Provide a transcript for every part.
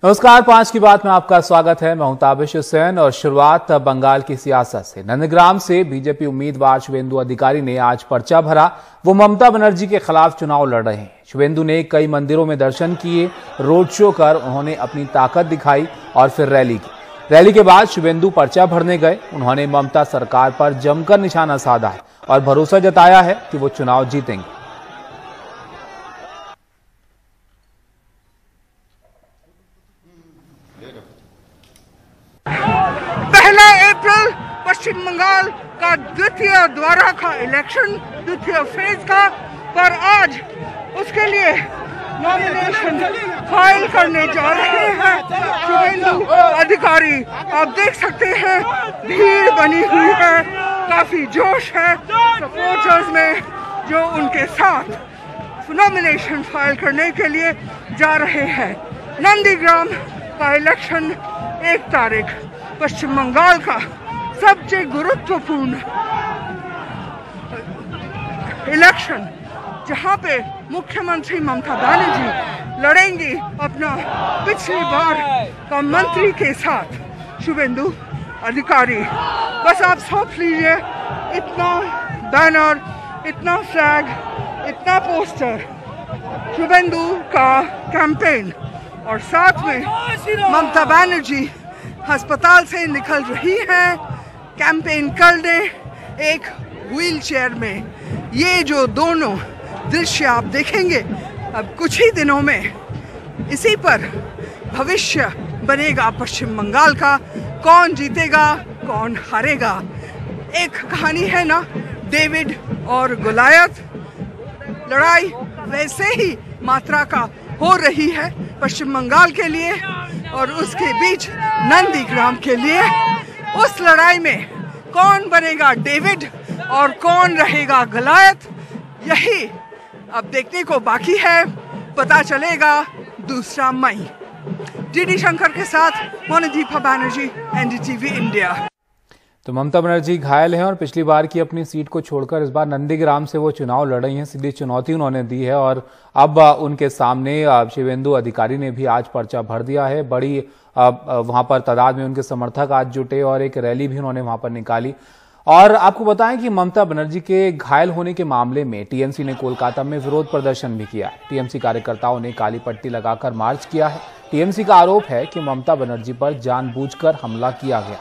नमस्कार, 5 की बात में आपका स्वागत है। मैं हूं ताबिश हुसैन और शुरुआत बंगाल की सियासत से। नंदीग्राम से बीजेपी उम्मीदवार शुभेंदु अधिकारी ने आज पर्चा भरा। वो ममता बनर्जी के खिलाफ चुनाव लड़ रहे हैं। शुभेंदु ने कई मंदिरों में दर्शन किए, रोड शो कर उन्होंने अपनी ताकत दिखाई और फिर रैली की। रैली के बाद शुभेंदु पर्चा भरने गए। उन्होंने ममता सरकार पर जमकर निशाना साधा है और भरोसा जताया है कि वो चुनाव जीतेंगे। अप्रैल पश्चिम बंगाल का द्वितीय द्वारा का इलेक्शन, द्वितीय फेज का, पर आज उसके लिए नॉमिनेशन फाइल करने जा रहे हैं शुभेंदु अधिकारी। आप देख सकते हैं भीड़ बनी हुई है, काफी जोश है सपोर्टर्स में जो उनके साथ नॉमिनेशन फाइल करने के लिए जा रहे हैं। नंदीग्राम का इलेक्शन 1 तारीख पश्चिम बंगाल का सबसे गुरुत्वपूर्ण इलेक्शन, जहां पे मुख्यमंत्री ममता बनर्जी लड़ेंगी अपना पिछली बार का मंत्री के साथ शुभेंदु अधिकारी। बस आप सोच लीजिए, इतना बैनर, इतना फ्लैग, इतना पोस्टर, शुभेंदु का कैंपेन, और साथ में ममता बनर्जी अस्पताल से निकल रही हैं कैंपेन करने एक व्हीलचेयर में। ये जो दोनों दृश्य आप देखेंगे अब कुछ ही दिनों में, इसी पर भविष्य बनेगा पश्चिम बंगाल का। कौन जीतेगा, कौन हारेगा। एक कहानी है ना, डेविड और गोलायत। लड़ाई वैसे ही मात्रा का हो रही है पश्चिम बंगाल के लिए और उसके बीच नंदीग्राम के लिए। उस लड़ाई में कौन बनेगा डेविड और कौन रहेगा गलायत, यही अब देखने को बाकी है। पता चलेगा 2 मई। डीडी शंकर के साथ मोनादीपा बनर्जी, एनडीटीवी इंडिया। तो ममता बनर्जी घायल हैं और पिछली बार की अपनी सीट को छोड़कर इस बार नंदीग्राम से वो चुनाव लड़ रही हैं। सीधी चुनौती उन्होंने दी है और अब उनके सामने शुभेंदु अधिकारी ने भी आज पर्चा भर दिया है। बड़ी वहां पर तादाद में उनके समर्थक आज जुटे और एक रैली भी उन्होंने वहां पर निकाली। और आपको बताएं कि ममता बनर्जी के घायल होने के मामले में टीएमसी ने कोलकाता में विरोध प्रदर्शन भी किया है। टीएमसी कार्यकर्ताओं ने काली पट्टी लगाकर मार्च किया है। टीएमसी का आरोप है कि ममता बनर्जी पर जानबूझकर हमला किया गया।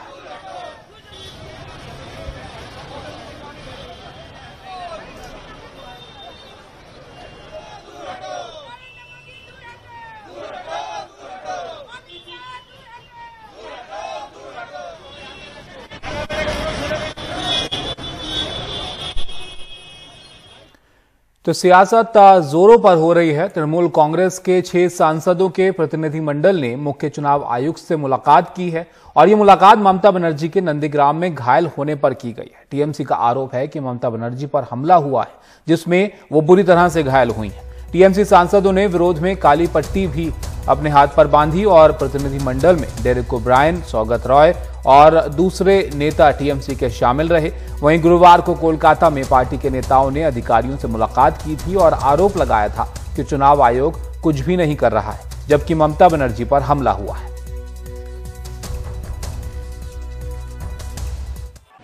तो सियासत जोरों पर हो रही है। तृणमूल कांग्रेस के 6 सांसदों के प्रतिनिधिमंडल ने मुख्य चुनाव आयुक्त से मुलाकात की है और ये मुलाकात ममता बनर्जी के नंदीग्राम में घायल होने पर की गई है। टीएमसी का आरोप है कि ममता बनर्जी पर हमला हुआ है जिसमें वो बुरी तरह से घायल हुई हैं। टीएमसी सांसदों ने विरोध में काली पट्टी भी अपने हाथ पर बांधी और प्रतिनिधिमंडल में डेरेक ओब्रायन, सौगत रॉय और दूसरे नेता टीएमसी के शामिल रहे। वहीं गुरुवार को कोलकाता में पार्टी के नेताओं ने अधिकारियों से मुलाकात की थी और आरोप लगाया था कि चुनाव आयोग कुछ भी नहीं कर रहा है, जबकि ममता बनर्जी पर हमला हुआ है।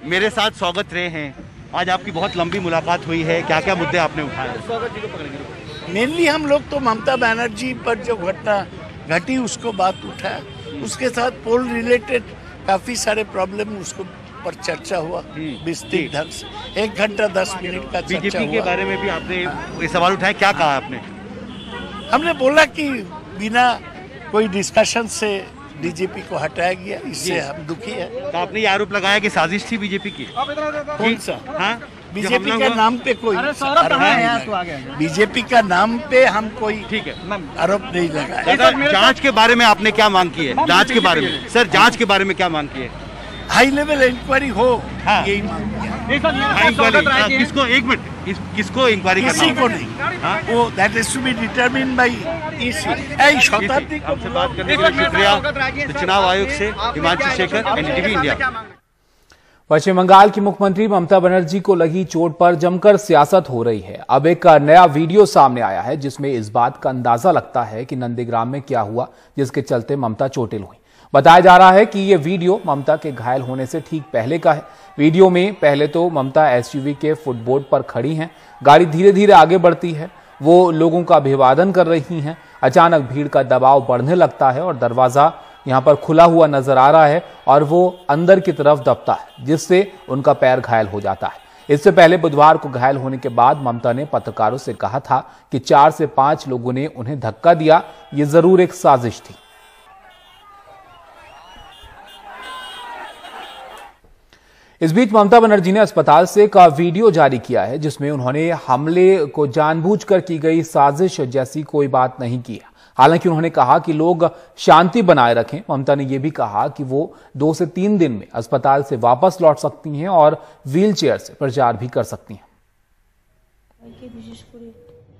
मेरे साथ स्वागत रहे हैं। आज आपकी बहुत लंबी मुलाकात हुई है, क्या क्या मुद्दे आपने उठाए? मेनली हम लोग तो ममता बनर्जी पर जो घटना घटी उसको बात उठाया। उसके साथ पोल रिलेटेड काफी सारे प्रॉब्लम उसको पर चर्चा हुआ विस्तृत ढंग से। 1 घंटा 10 मिनट का चर्चा हुआ। बीजेपी के बारे में भी आपने ये सवाल उठाया, क्या कहा आपने? हमने बोला कि बिना कोई डिस्कशन से बीजेपी को हटाया गया, इससे हम दुखी है। तो आपने ये आरोप लगाया कि साजिश थी बीजेपी की? कौन सा? हाँ, बीजेपी के नाम पे कोई बीजेपी का नाम पे हम कोई ठीक है आरोप नहीं लगाया। जांच के बारे में आपने क्या मांग की है? जांच के बारे में सर, जांच के बारे में क्या मांग की है? हाई लेवल इंक्वायरी हो, यही किसको? 1 मिनट, किसको इंक्वायरी करना? किसी को नहीं। वो that is to be determined by EC. Shatabdi हमसे बात करने के लिए शुक्रिया। चुनाव आयोग से हिमांशु शेखर, एनडीटीवी इंडिया। पश्चिम बंगाल की मुख्यमंत्री ममता बनर्जी को लगी चोट पर जमकर सियासत हो रही है। अब एक नया वीडियो सामने आया है जिसमें इस बात का अंदाजा लगता है कि नंदीग्राम में क्या हुआ जिसके चलते ममता चोटिल हुई। बताया जा रहा है कि यह वीडियो ममता के घायल होने से ठीक पहले का है। वीडियो में पहले तो ममता एसयूवी के फुटबोर्ड पर खड़ी हैं, गाड़ी धीरे धीरे आगे बढ़ती है, वो लोगों का अभिवादन कर रही हैं। अचानक भीड़ का दबाव बढ़ने लगता है और दरवाजा यहां पर खुला हुआ नजर आ रहा है और वो अंदर की तरफ दबता है जिससे उनका पैर घायल हो जाता है। इससे पहले बुधवार को घायल होने के बाद ममता ने पत्रकारों से कहा था कि 4 से 5 लोगों ने उन्हें धक्का दिया, ये जरूर एक साजिश थी। इस बीच ममता बनर्जी ने अस्पताल से एक वीडियो जारी किया है जिसमें उन्होंने हमले को जानबूझकर की गई साजिश जैसी कोई बात नहीं की है। हालांकि उन्होंने कहा कि लोग शांति बनाए रखें। ममता ने यह भी कहा कि वो 2 से 3 दिन में अस्पताल से वापस लौट सकती हैं और व्हीलचेयर से प्रचार भी कर सकती हैं। विशेष করে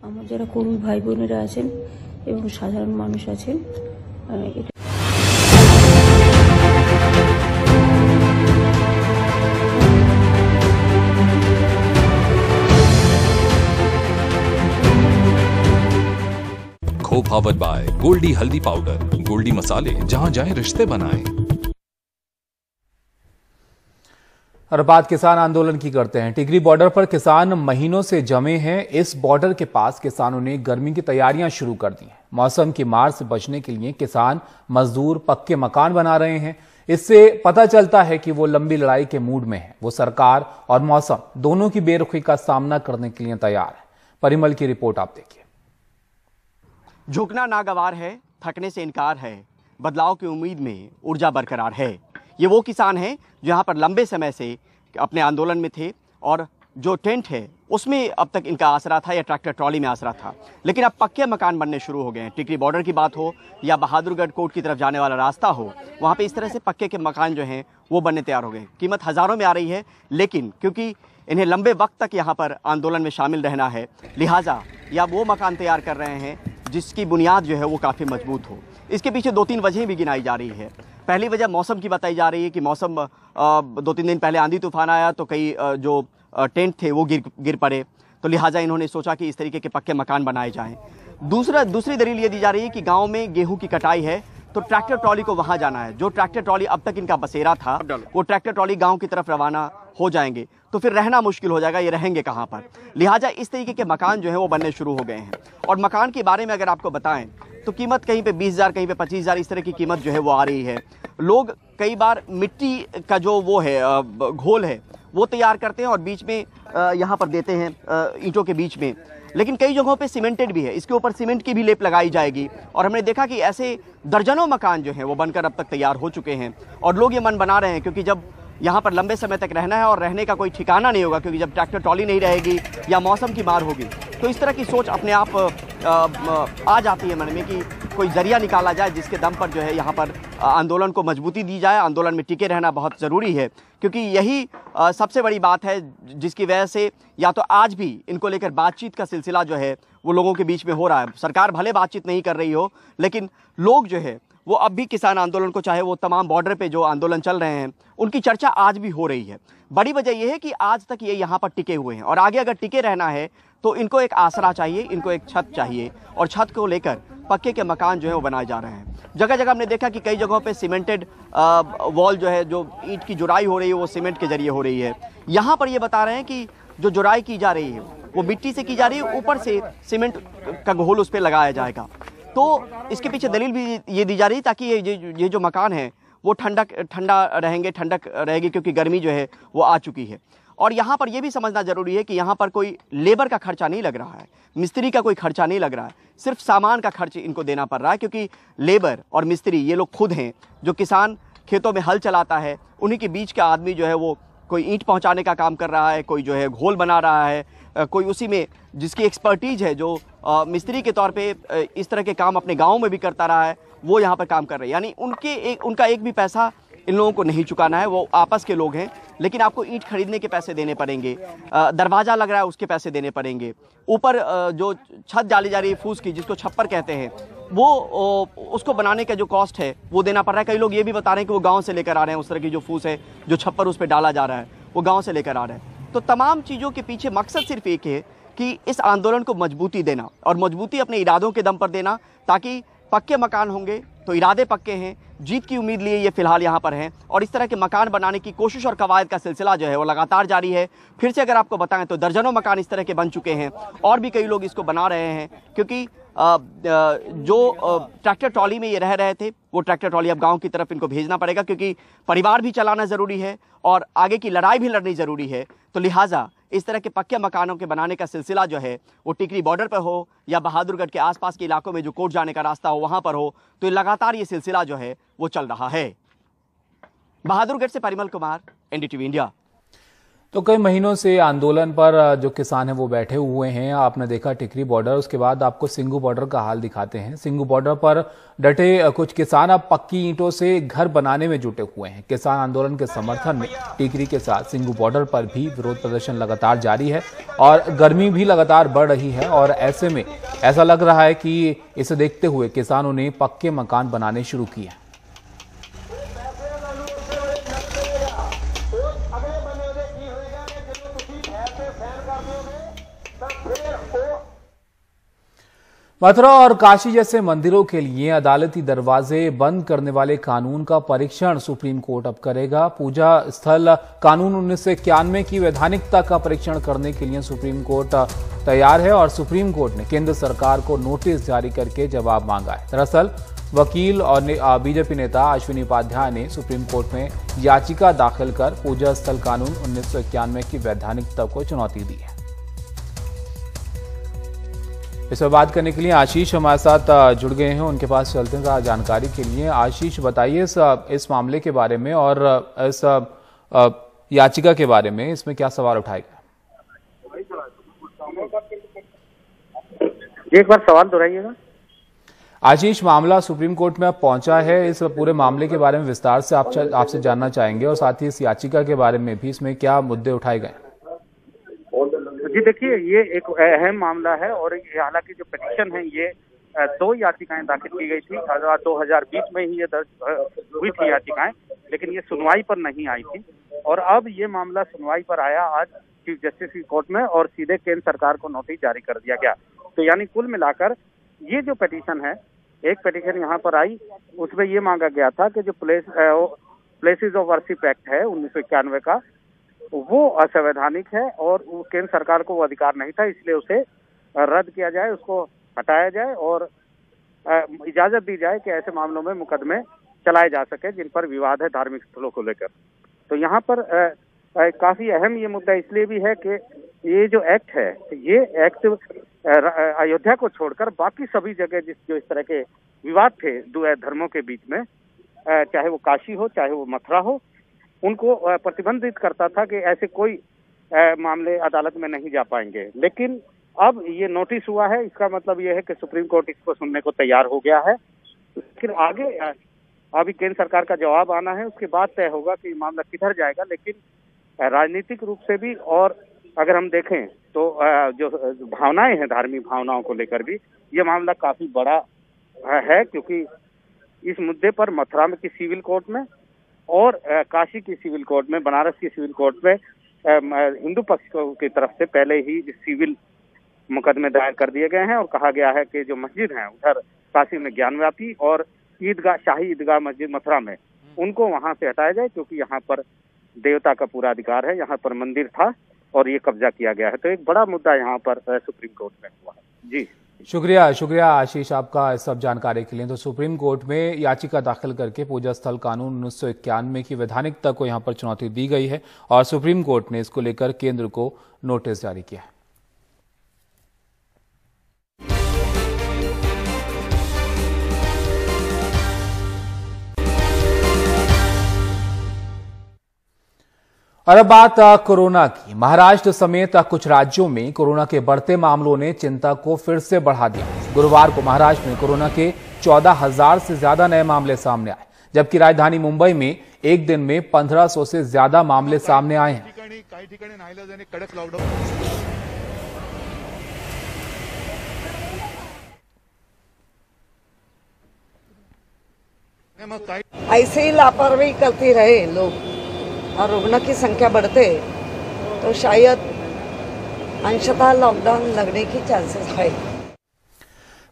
আমার যারা কর্মী ভাই বোনেরা আছেন এবং সাধারণ মানুষ আছেন Co-powered by गोल्डी हल्दी पाउडर, गोल्डी मसाले, जहां जाए रिश्ते बनाएं। और बात किसान आंदोलन की करते हैं। टिकरी बॉर्डर पर किसान महीनों से जमे हैं। इस बॉर्डर के पास किसानों ने गर्मी की तैयारियां शुरू कर दी हैं। मौसम की मार से बचने के लिए किसान मजदूर पक्के मकान बना रहे हैं। इससे पता चलता है कि वो लंबी लड़ाई के मूड में है। वो सरकार और मौसम दोनों की बेरुखी का सामना करने के लिए तैयार है। परिमल की रिपोर्ट आप देखिए। झुकना नागवार है, थकने से इनकार है, बदलाव की उम्मीद में ऊर्जा बरकरार है। ये वो किसान हैं जो यहाँ पर लंबे समय से अपने आंदोलन में थे और जो टेंट है उसमें अब तक इनका आसरा था या ट्रैक्टर ट्रॉली में आसरा था, लेकिन अब पक्के मकान बनने शुरू हो गए हैं। टिकरी बॉर्डर की बात हो या बहादुरगढ़ कोर्ट की तरफ जाने वाला रास्ता हो, वहाँ पे इस तरह से पक्के के मकान जो हैं वो बनने तैयार हो गए। कीमत हज़ारों में आ रही है, लेकिन क्योंकि इन्हें लंबे वक्त तक यहाँ पर आंदोलन में शामिल रहना है, लिहाजा या वो मकान तैयार कर रहे हैं जिसकी बुनियाद जो है वो काफ़ी मजबूत हो। इसके पीछे 2-3 वजहें भी गिनाई जा रही है। पहली वजह मौसम की बताई जा रही है कि मौसम 2-3 दिन पहले आंधी तूफान आया तो कई जो टेंट थे वो गिर पड़े, तो लिहाजा इन्होंने सोचा कि इस तरीके के पक्के मकान बनाए जाएं। दूसरी दलील ये दी जा रही है कि गांव में गेहूं की कटाई है तो ट्रैक्टर ट्रॉली को वहां जाना है। जो ट्रैक्टर ट्रॉली अब तक इनका बसेरा था वो ट्रैक्टर ट्रॉली गांव की तरफ रवाना हो जाएंगे तो फिर रहना मुश्किल हो जाएगा, ये रहेंगे कहाँ पर। लिहाजा इस तरीके के मकान जो है वो बनने शुरू हो गए हैं। और मकान के बारे में अगर आपको बताएं तो कीमत कहीं पे 20,000, कहीं पे 25,000 इस तरह की कीमत जो है वो आ रही है। लोग कई बार मिट्टी का जो वो है घोल है वो तैयार करते हैं और बीच में यहाँ पर देते हैं ईंटों के बीच में, लेकिन कई जगहों पे सीमेंटेड भी है, इसके ऊपर सीमेंट की भी लेप लगाई जाएगी। और हमने देखा कि ऐसे दर्जनों मकान जो हैं वो बनकर अब तक तैयार हो चुके हैं और लोग ये मन बना रहे हैं क्योंकि जब यहाँ पर लंबे समय तक रहना है और रहने का कोई ठिकाना नहीं होगा, क्योंकि जब ट्रैक्टर ट्रॉली नहीं रहेगी या मौसम की मार होगी तो इस तरह की सोच अपने आप आ जाती है मन में कि कोई जरिया निकाला जाए जिसके दम पर जो है यहाँ पर आंदोलन को मजबूती दी जाए। आंदोलन में टिके रहना बहुत ज़रूरी है क्योंकि यही सबसे बड़ी बात है जिसकी वजह से या तो आज भी इनको लेकर बातचीत का सिलसिला जो है वो लोगों के बीच में हो रहा है। सरकार भले बातचीत नहीं कर रही हो, लेकिन लोग जो है वो अब भी किसान आंदोलन को, चाहे वो तमाम बॉर्डर पे जो आंदोलन चल रहे हैं, उनकी चर्चा आज भी हो रही है। बड़ी वजह यह है कि आज तक ये यहाँ पर टिके हुए हैं और आगे अगर टिके रहना है तो इनको एक आसरा चाहिए, इनको एक छत चाहिए और छत को लेकर पक्के के मकान जो है वो बनाए जा रहे हैं। जगह जगह हमने देखा कि कई जगहों पे सीमेंटेड वॉल जो है, जो ईंट की जुराई हो रही है वो सीमेंट के जरिए हो रही है। यहाँ पर ये बता रहे हैं कि जो जुराई की जा रही है वो मिट्टी से की जा रही है, ऊपर से सीमेंट का घोल उस पर लगाया जाएगा। तो इसके पीछे दलील भी ये दी जा रही है ताकि ये जो मकान है वो ठंडा रहेंगे, ठंडक रहेगी, क्योंकि गर्मी जो है वो आ चुकी है। और यहाँ पर यह भी समझना जरूरी है कि यहाँ पर कोई लेबर का खर्चा नहीं लग रहा है, मिस्त्री का कोई खर्चा नहीं लग रहा है, सिर्फ सामान का खर्च इनको देना पड़ रहा है, क्योंकि लेबर और मिस्त्री ये लोग खुद हैं। जो किसान खेतों में हल चलाता है उन्हीं के बीच का आदमी जो है वो कोई ईंट पहुँचाने का काम कर रहा है, कोई जो है घोल बना रहा है, कोई उसी में जिसकी एक्सपर्टीज है, जो मिस्त्री के तौर पे इस तरह के काम अपने गाँव में भी करता रहा है, वो यहाँ पर काम कर रहे हैं। यानी उनका एक भी पैसा इन लोगों को नहीं चुकाना है। वो आपस के लोग हैं, लेकिन आपको ईंट खरीदने के पैसे देने पड़ेंगे, दरवाजा लग रहा है उसके पैसे देने पड़ेंगे, ऊपर जो छत डाली जा रही है फूस की, जिसको छप्पर कहते हैं, वो उसको बनाने का जो कॉस्ट है वो देना पड़ रहा है। कई लोग ये भी बता रहे हैं कि वो गांव से लेकर आ रहे हैं, उस तरह की जो फूस है, जो छप्पर उस पर डाला जा रहा है, वो गांव से लेकर आ रहे हैं। तो तमाम चीज़ों के पीछे मकसद सिर्फ एक है कि इस आंदोलन को मजबूती देना, और मजबूती अपने इरादों के दम पर देना, ताकि पक्के मकान होंगे तो इरादे पक्के हैं, जीत की उम्मीद लिए ये फिलहाल यहाँ पर हैं, और इस तरह के मकान बनाने की कोशिश और कवायद का सिलसिला जो है वो लगातार जारी है। फिर से अगर आपको बताएं तो दर्जनों मकान इस तरह के बन चुके हैं, और भी कई लोग इसको बना रहे हैं, क्योंकि जो ट्रैक्टर ट्रॉली में ये रह रहे थे, वो ट्रैक्टर ट्रॉली अब गांव की तरफ इनको भेजना पड़ेगा, क्योंकि परिवार भी चलाना ज़रूरी है और आगे की लड़ाई भी लड़नी ज़रूरी है। तो लिहाजा इस तरह के पक्के मकानों के बनाने का सिलसिला जो है वो टिकरी बॉर्डर पर हो या बहादुरगढ़ के आसपास के इलाकों में जो कोर्ट जाने का रास्ता हो वहाँ पर हो, तो लगातार ये सिलसिला जो है वो चल रहा है। बहादुरगढ़ से परिमल कुमार, एनडीटीवी इंडिया। तो कई महीनों से आंदोलन पर जो किसान हैं वो बैठे हुए हैं। आपने देखा टिकरी बॉर्डर, उसके बाद आपको सिंगू बॉर्डर का हाल दिखाते हैं। सिंगू बॉर्डर पर डटे कुछ किसान अब पक्की ईंटों से घर बनाने में जुटे हुए हैं। किसान आंदोलन के समर्थन में टिकरी के साथ सिंगू बॉर्डर पर भी विरोध प्रदर्शन लगातार जारी है और गर्मी भी लगातार बढ़ रही है, और ऐसे में ऐसा लग रहा है कि इसे देखते हुए किसानों ने पक्के मकान बनाने शुरू किए हैं। मथुरा और काशी जैसे मंदिरों के लिए अदालती दरवाजे बंद करने वाले कानून का परीक्षण सुप्रीम कोर्ट अब करेगा। पूजा स्थल कानून 1991 की वैधानिकता का परीक्षण करने के लिए सुप्रीम कोर्ट तैयार है, और सुप्रीम कोर्ट ने केंद्र सरकार को नोटिस जारी करके जवाब मांगा है। दरअसल वकील और बीजेपी नेता अश्विनी उपाध्याय ने सुप्रीम कोर्ट में याचिका दाखिल कर पूजा स्थल कानून 1991 की वैधानिकता को चुनौती दी है। इस पर बात करने के लिए आशीष हमारे साथ जुड़ गए हैं, उनके पास चलते हैं जानकारी के लिए। आशीष, बताइए इस मामले के बारे में और इस याचिका के बारे में, इसमें क्या सवाल उठाए गए? एक बार सवाल दोहराइएगा। आशीष, मामला सुप्रीम कोर्ट में अब पहुंचा है, इस पूरे मामले के बारे में विस्तार से आपसे जानना चाहेंगे, और साथ ही इस याचिका के बारे में भी, इसमें क्या मुद्दे उठाए गए? जी देखिए, ये एक अहम मामला है, और हालांकि जो पिटीशन है ये 2 याचिकाएं दाखिल की गई थी। 2020 में ही ये दर्ज हुई थी याचिकाएं, लेकिन ये सुनवाई पर नहीं आई थी, और अब ये मामला सुनवाई पर आया आज चीफ जस्टिस की कोर्ट में, और सीधे केंद्र सरकार को नोटिस जारी कर दिया गया। तो यानी कुल मिलाकर ये जो पिटीशन है, एक पिटीशन यहाँ पर आई, उसमें ये मांगा गया था कि जो प्लेसेस ऑफ वर्शिप एक्ट है 1991 का, वो असंवैधानिक है और केंद्र सरकार को वो अधिकार नहीं था, इसलिए उसे रद्द किया जाए, उसको हटाया जाए और इजाजत दी जाए कि ऐसे मामलों में मुकदमे चलाए जा सके जिन पर विवाद है धार्मिक स्थलों को लेकर। तो यहाँ पर काफी अहम ये मुद्दा इसलिए भी है कि ये जो एक्ट है, ये एक्ट अयोध्या को छोड़कर बाकी सभी जगह जो इस तरह के विवाद थे धर्मों के बीच में, चाहे वो काशी हो चाहे वो मथुरा हो, उनको प्रतिबंधित करता था कि ऐसे कोई मामले अदालत में नहीं जा पाएंगे। लेकिन अब ये नोटिस हुआ है, इसका मतलब ये है कि सुप्रीम कोर्ट इसको सुनने को तैयार हो गया है। लेकिन आगे अभी केंद्र सरकार का जवाब आना है, उसके बाद तय होगा कि मामला किधर जाएगा। लेकिन राजनीतिक रूप से भी, और अगर हम देखें तो जो भावनाएं हैं, धार्मिक भावनाओं को लेकर भी ये मामला काफी बड़ा है, क्योंकि इस मुद्दे पर मथुरा की सिविल कोर्ट में और काशी की सिविल कोर्ट में, बनारस की सिविल कोर्ट में हिंदू पक्ष की तरफ से पहले ही सिविल मुकदमे दायर कर दिए गए हैं, और कहा गया है कि जो मस्जिद हैं उधर काशी में ज्ञानव्यापी और ईदगाह, शाही ईदगाह मस्जिद मथुरा में, उनको वहां से हटाया जाए, क्योंकि यहाँ पर देवता का पूरा अधिकार है, यहाँ पर मंदिर था और ये कब्जा किया गया है। तो एक बड़ा मुद्दा यहाँ पर सुप्रीम कोर्ट में हुआ है। जी शुक्रिया आशीष आपका इस सब जानकारी के लिए। तो सुप्रीम कोर्ट में याचिका दाखिल करके पूजा स्थल कानून 1991 की वैधानिकता को यहां पर चुनौती दी गई है, और सुप्रीम कोर्ट ने इसको लेकर केंद्र को नोटिस जारी किया है। और अब बात कोरोना की। महाराष्ट्र समेत कुछ राज्यों में कोरोना के बढ़ते मामलों ने चिंता को फिर से बढ़ा दिया। गुरुवार को महाराष्ट्र में कोरोना के 14,000 से ज्यादा नए मामले सामने आए, जबकि राजधानी मुंबई में एक दिन में 1500 से ज्यादा मामले सामने आए हैं। ऐसे ही लापरवाही करते रहे लोग और रुग्ण की संख्या बढ़ते तो शायद अंशतः लॉकडाउन लगने की चांसेस है।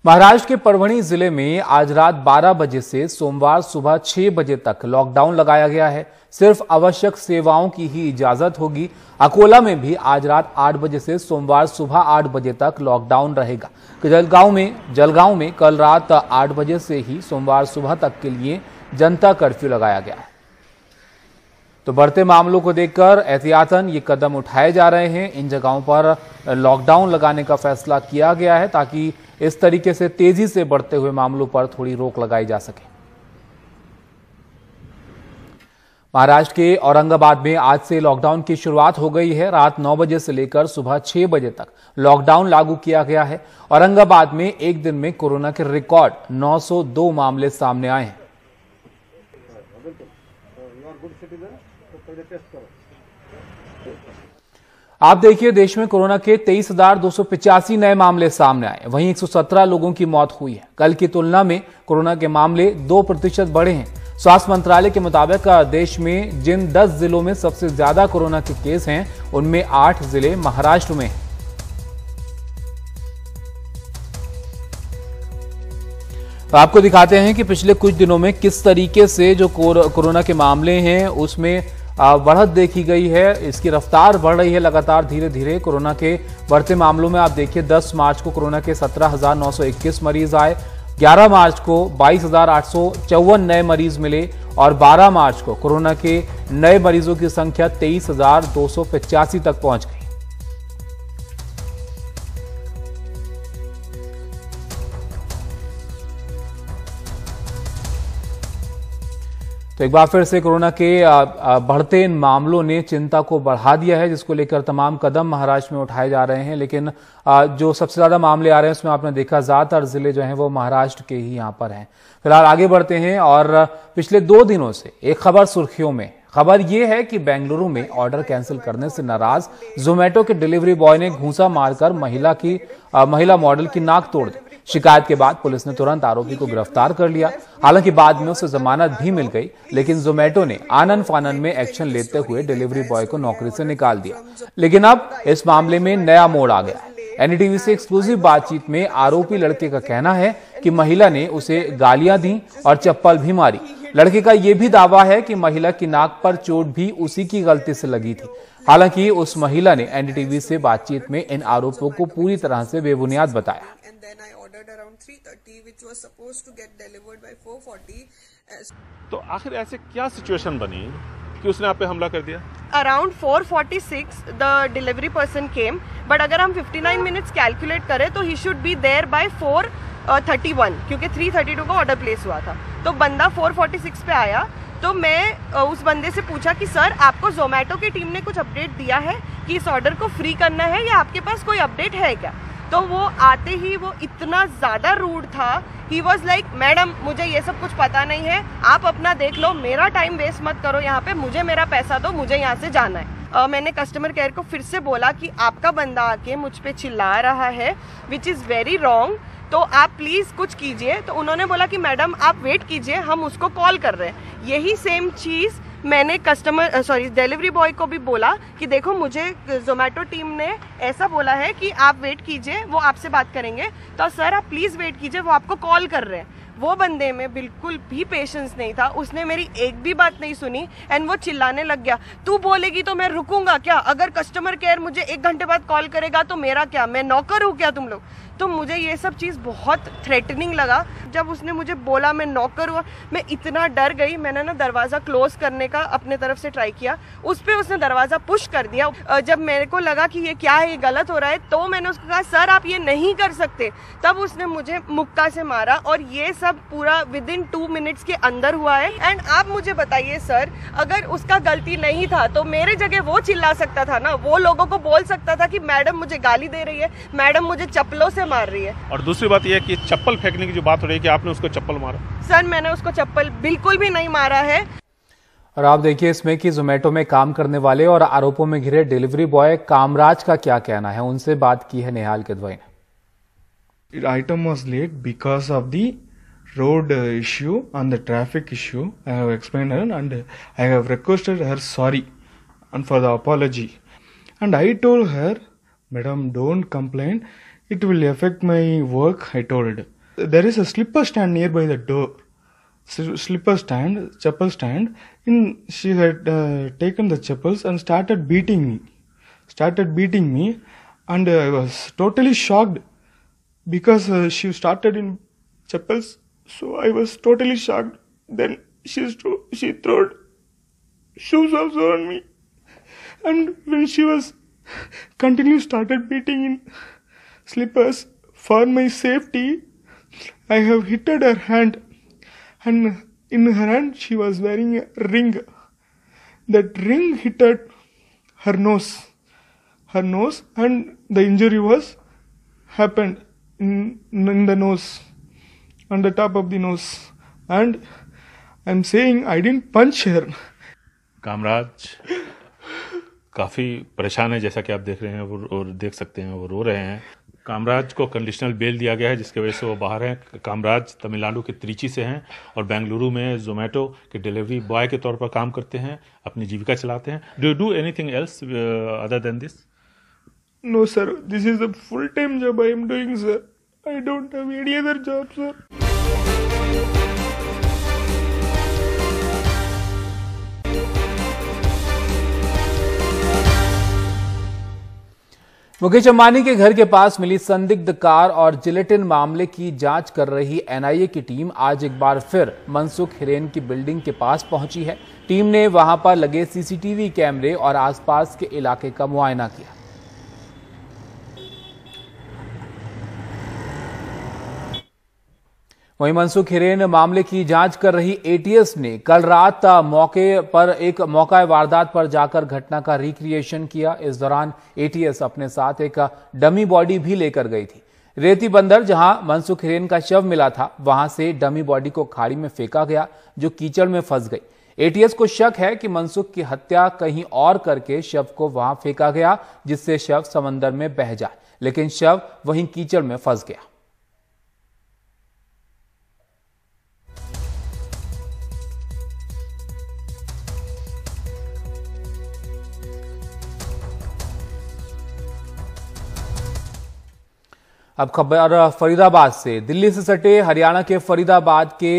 महाराष्ट्र के परभणी जिले में आज रात 12 बजे से सोमवार सुबह 6 बजे तक लॉकडाउन लगाया गया है। सिर्फ आवश्यक सेवाओं की ही इजाजत होगी। अकोला में भी आज रात 8 बजे से सोमवार सुबह 8 बजे तक लॉकडाउन रहेगा। जलगांव में कल रात 8 बजे से ही सोमवार सुबह तक के लिए जनता कर्फ्यू लगाया गया है। तो बढ़ते मामलों को देखकर एहतियातन ये कदम उठाए जा रहे हैं। इन जगहों पर लॉकडाउन लगाने का फैसला किया गया है ताकि इस तरीके से तेजी से बढ़ते हुए मामलों पर थोड़ी रोक लगाई जा सके। महाराष्ट्र के औरंगाबाद में आज से लॉकडाउन की शुरुआत हो गई है। रात 9 बजे से लेकर सुबह 6 बजे तक लॉकडाउन लागू किया गया है। औरंगाबाद में एक दिन में कोरोना के रिकॉर्ड 902 मामले सामने आए हैं। आप देखिए, देश में कोरोना के 23,285 नए मामले सामने आए। वहीं 117 लोगों की मौत हुई है। कल की तुलना में कोरोना के मामले 2% बढ़े हैं। स्वास्थ्य मंत्रालय के मुताबिक देश में जिन 10 जिलों में सबसे ज्यादा कोरोना के केस हैं, उनमें 8 जिले महाराष्ट्र में हैं। तो आपको दिखाते हैं कि पिछले कुछ दिनों में किस तरीके से जो कोरोना के मामले हैं उसमें बढ़त देखी गई है। इसकी रफ्तार बढ़ रही है लगातार धीरे धीरे। कोरोना के बढ़ते मामलों में आप देखिए, 10 मार्च को कोरोना के 17,921 मरीज आए, 11 मार्च को 22,854 नए मरीज मिले और 12 मार्च को कोरोना के नए मरीजों की संख्या 23,285 तक पहुंच गई। तो एक बार फिर से कोरोना के बढ़ते मामलों ने चिंता को बढ़ा दिया है, जिसको लेकर तमाम कदम महाराष्ट्र में उठाए जा रहे हैं। लेकिन जो सबसे ज्यादा मामले आ रहे हैं उसमें आपने देखा ज्यादातर जिले जो हैं वो महाराष्ट्र के ही यहां पर हैं। फिलहाल आगे बढ़ते हैं और पिछले 2 दिनों से एक खबर सुर्खियों में। खबर यह है कि बेंगलुरु में ऑर्डर कैंसिल करने से नाराज जोमेटो के डिलीवरी बॉय ने घूंसा मारकर महिला मॉडल की नाक तोड़ दी। शिकायत के बाद पुलिस ने तुरंत आरोपी को गिरफ्तार कर लिया। हालांकि बाद में उसे जमानत भी मिल गई, लेकिन जोमेटो ने आनन फानन में एक्शन लेते हुए डिलीवरी बॉय को नौकरी से निकाल दिया। लेकिन अब इस मामले में नया मोड़ आ गया है। एनडीटीवी से एक्सक्लूसिव बातचीत में आरोपी लड़के का कहना है कि महिला ने उसे गालियां दी और चप्पल भी मारी। लड़के का यह भी दावा है कि महिला की नाक पर चोट भी उसी की गलती से लगी थी। हालांकि उस महिला ने एनडीटीवी से बातचीत में इन आरोपों को पूरी तरह से बेबुनियाद बताया। तो आखिर ऐसे क्या सिचुएशन बनी कि उसने आप पे हमला कर दिया? Around 4:46 the delivery person came, but अगर हम 59 मिनट्स कैलकुलेट करें तो he should be there by 4:31, क्योंकि 3:32 को ऑर्डर प्लेस हुआ था। तो बंदा 4:46 पे आया। तो मैं उस बंदे से पूछा कि सर, आपको जोमेटो की टीम ने कुछ अपडेट दिया है कि इस ऑर्डर को फ्री करना है, या आपके पास कोई अपडेट है क्या? तो वो आते ही वो इतना ज़्यादा रूड था। ही वॉज लाइक, मैडम मुझे ये सब कुछ पता नहीं है, आप अपना देख लो, मेरा टाइम वेस्ट मत करो यहाँ पे, मुझे मेरा पैसा दो, मुझे यहाँ से जाना है। मैंने कस्टमर केयर को फिर से बोला कि आपका बंदा आके मुझ पे चिल्ला रहा है, विच इज़ वेरी रॉन्ग, तो आप प्लीज़ कुछ कीजिए। तो उन्होंने बोला कि मैडम आप वेट कीजिए, हम उसको कॉल कर रहे हैं। यही सेम चीज़ मैंने डिलीवरी बॉय को भी बोला कि देखो, मुझे जोमेटो टीम ने ऐसा बोला है कि आप वेट कीजिए, वो आपसे बात करेंगे। तो सर आप प्लीज़ वेट कीजिए, वो आपको कॉल कर रहे हैं। वो बंदे में बिल्कुल भी पेशेंस नहीं था, उसने मेरी एक भी बात नहीं सुनी एंड वो चिल्लाने लग गया, तू बोलेगी तो मैं रुकूंगा क्या? अगर कस्टमर केयर मुझे 1 घंटे बाद कॉल करेगा तो मेरा क्या? मैं नौकर हूँ क्या तुम लोग? तो मुझे ये सब चीज़ बहुत थ्रेटनिंग लगा। जब उसने मुझे बोला मैं नौकर हुआ, मैं इतना डर गई। मैंने ना दरवाज़ा क्लोज करने का अपने तरफ से ट्राई किया, उस पर उसने दरवाज़ा पुश कर दिया। जब मेरे को लगा कि ये क्या है, ये गलत हो रहा है, तो मैंने उसको कहा सर आप ये नहीं कर सकते। तब उसने मुझे मुक्का से मारा और ये सब पूरा विदिन 2 मिनट्स के अंदर हुआ है। एंड आप मुझे बताइए सर, अगर उसका गलती नहीं था तो मेरे जगह वो चिल्ला सकता था ना, वो लोगों को बोल सकता था कि मैडम मुझे गाली दे रही है, मैडम मुझे चप्पलों से से मार रही है। और दूसरी बात यह है कि चप्पल फेंकने की जो बात हो रही है कि आपने उसको चप्पल मारा। सर मैंने उसको चप्पल बिल्कुल भी नहीं मारा है। और आप देखिए इसमें कि जोमेटो में काम करने वाले और आरोपों में घिरे डिलीवरी बॉय कामराज का क्या कहना है, उनसे बात की है नेहाल किदवई ने। Item was late because of the road issue and the traffic issue. I have explained her and I have requested her sorry and for the apology. And I told her, Madam, don't complain. It will affect my work. I told. There is a slipper stand nearby the door. Slipper stand, chappal stand. She had taken the chappals and started beating me. And I was totally shocked. Because she started in chappals, so I was totally shocked. Then she threw shoes also on me, and when she was started beating in slippers for my safety, I have hit her hand, and in her hand she was wearing a ring. That ring hit her nose, and the injury was happened in the nose, on the top of the nose, and I'm saying I didn't punch her. Kamaraj काफ़ी परेशान है, जैसा कि आप देख रहे हैं और देख सकते हैं वो रो रहे हैं। कामराज को कंडीशनल बेल दिया गया है जिसकी वजह से वो बाहर हैं। कामराज तमिलनाडु के त्रिची से हैं और बेंगलुरु में जोमेटो के डिलीवरी बॉय के तौर पर काम करते हैं, अपनी जीविका चलाते हैं। Do you do anything else other than this? No sir, this is a full-time job I am doing, sir. I don't have any other job, sir. Mukesh Ambani के घर के पास मिली संदिग्ध कार और जिलेटिन मामले की जांच कर रही एनआईए की टीम आज एक बार फिर मनसुख हिरेन की बिल्डिंग के पास पहुंची है। टीम ने वहां पर लगे सीसीटीवी कैमरे और आसपास के इलाके का मुआयना किया। वहीं मनसुख हिरेन मामले की जांच कर रही एटीएस ने कल रात मौका वारदात पर जाकर घटना का रिक्रिएशन किया। इस दौरान एटीएस अपने साथ एक डमी बॉडी भी लेकर गई थी। रेती बंदर जहां मनसुख हिरेन का शव मिला था, वहां से डमी बॉडी को खाड़ी में फेंका गया जो कीचड़ में फंस गई। एटीएस को शक है कि मनसुख की हत्या कहीं और करके शव को वहां फेंका गया जिससे शव समंदर में बह जाए, लेकिन शव वहीं कीचड़ में फंस गया। अब खबर फरीदाबाद से। दिल्ली से सटे हरियाणा के फरीदाबाद के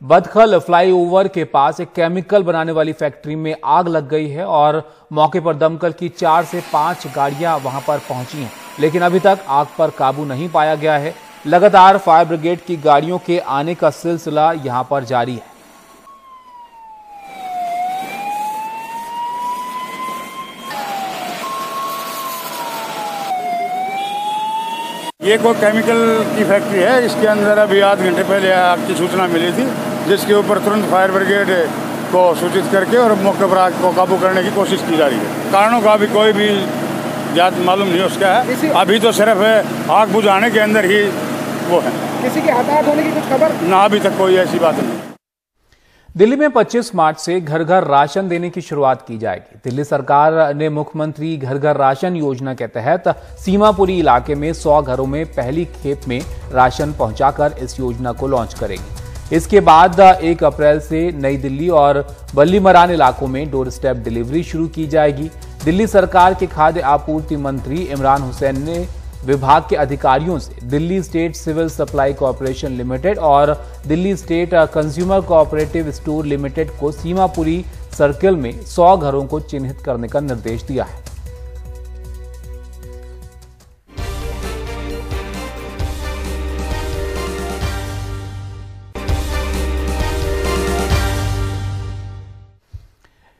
बदखल फ्लाईओवर के पास एक केमिकल बनाने वाली फैक्ट्री में आग लग गई है और मौके पर दमकल की 4 से 5 गाड़ियां वहां पर पहुंची हैं, लेकिन अभी तक आग पर काबू नहीं पाया गया है। लगातार फायर ब्रिगेड की गाड़ियों के आने का सिलसिला यहां पर जारी है। ये कोई केमिकल की फैक्ट्री है। इसके अंदर अभी आध घंटे पहले आग की सूचना मिली थी, जिसके ऊपर तुरंत फायर ब्रिगेड को सूचित करके और मौके पर आग को काबू करने की कोशिश की जा रही है। कारणों का अभी कोई भी ज्यादा मालूम नहीं उसका है। अभी तो सिर्फ आग बुझाने के अंदर ही वो है। किसी के हताहत होने की कुछ खबर ना, अभी तक कोई ऐसी बात नहीं। दिल्ली में 25 मार्च से घर घर राशन देने की शुरुआत की जाएगी। दिल्ली सरकार ने मुख्यमंत्री घर घर राशन योजना के तहत सीमापुरी इलाके में 100 घरों में पहली खेप में राशन पहुंचाकर इस योजना को लॉन्च करेगी। इसके बाद 1 अप्रैल से नई दिल्ली और बल्लीमरान इलाकों में डोर स्टेप डिलीवरी शुरू की जाएगी। दिल्ली सरकार के खाद्य आपूर्ति मंत्री इमरान हुसैन ने विभाग के अधिकारियों से Delhi state civil supply corporation limited और Delhi state consumer cooperative store limited को सीमापुरी सर्किल में 100 घरों को चिन्हित करने का निर्देश दिया है।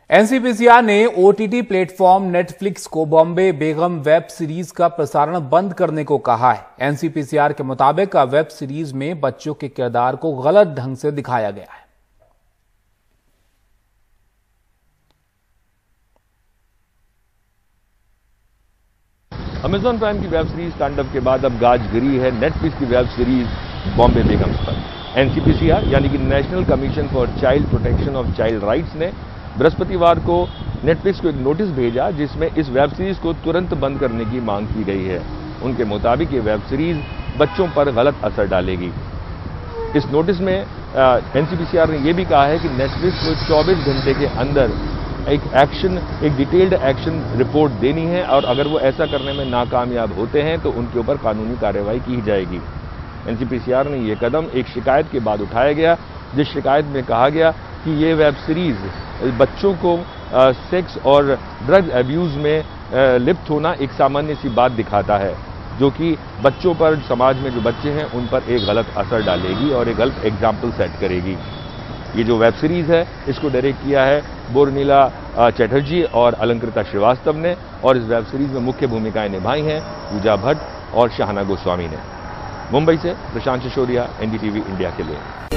एनसीपीसीआर ने ओटीटी प्लेटफॉर्म नेटफ्लिक्स को बॉम्बे बेगम वेब सीरीज का प्रसारण बंद करने को कहा है। एनसीपीसीआर के मुताबिक वेब सीरीज में बच्चों के किरदार को गलत ढंग से दिखाया गया है। अमेजॉन प्राइम की वेब सीरीज तांडव के बाद अब गाज गिरी है नेटफ्लिक्स की वेब सीरीज बॉम्बे बेगम्स पर। एनसीपीसीआर यानी कि national commission for child protection of child rights ने बृहस्पतिवार को नेटफ्लिक्स को एक नोटिस भेजा जिसमें इस वेब सीरीज को तुरंत बंद करने की मांग की गई है। उनके मुताबिक ये वेब सीरीज बच्चों पर गलत असर डालेगी। इस नोटिस में एनसीपीसीआर ने यह भी कहा है कि नेटफ्लिक्स को 24 घंटे के अंदर एक डिटेल्ड एक्शन रिपोर्ट देनी है और अगर वो ऐसा करने में नाकामयाब होते हैं तो उनके ऊपर कानूनी कार्रवाई की जाएगी। एनसीपीसीआर ने यह कदम एक शिकायत के बाद उठाया गया, जिस शिकायत में कहा गया कि ये वेब सीरीज बच्चों को सेक्स और ड्रग अब्यूज में लिप्त होना एक सामान्य सी बात दिखाता है, जो कि बच्चों पर, समाज में जो बच्चे हैं उन पर एक गलत असर डालेगी और एक गलत एग्जाम्पल सेट करेगी। ये जो वेब सीरीज है इसको डायरेक्ट किया है बोरनीला चैटर्जी और अलंकृता श्रीवास्तव ने और इस वेब सीरीज में मुख्य भूमिकाएं निभाई हैं पूजा भट्ट और शाहना गोस्वामी ने। मुंबई से प्रशांत सिसोदिया, एनडीटीवी इंडिया के लिए।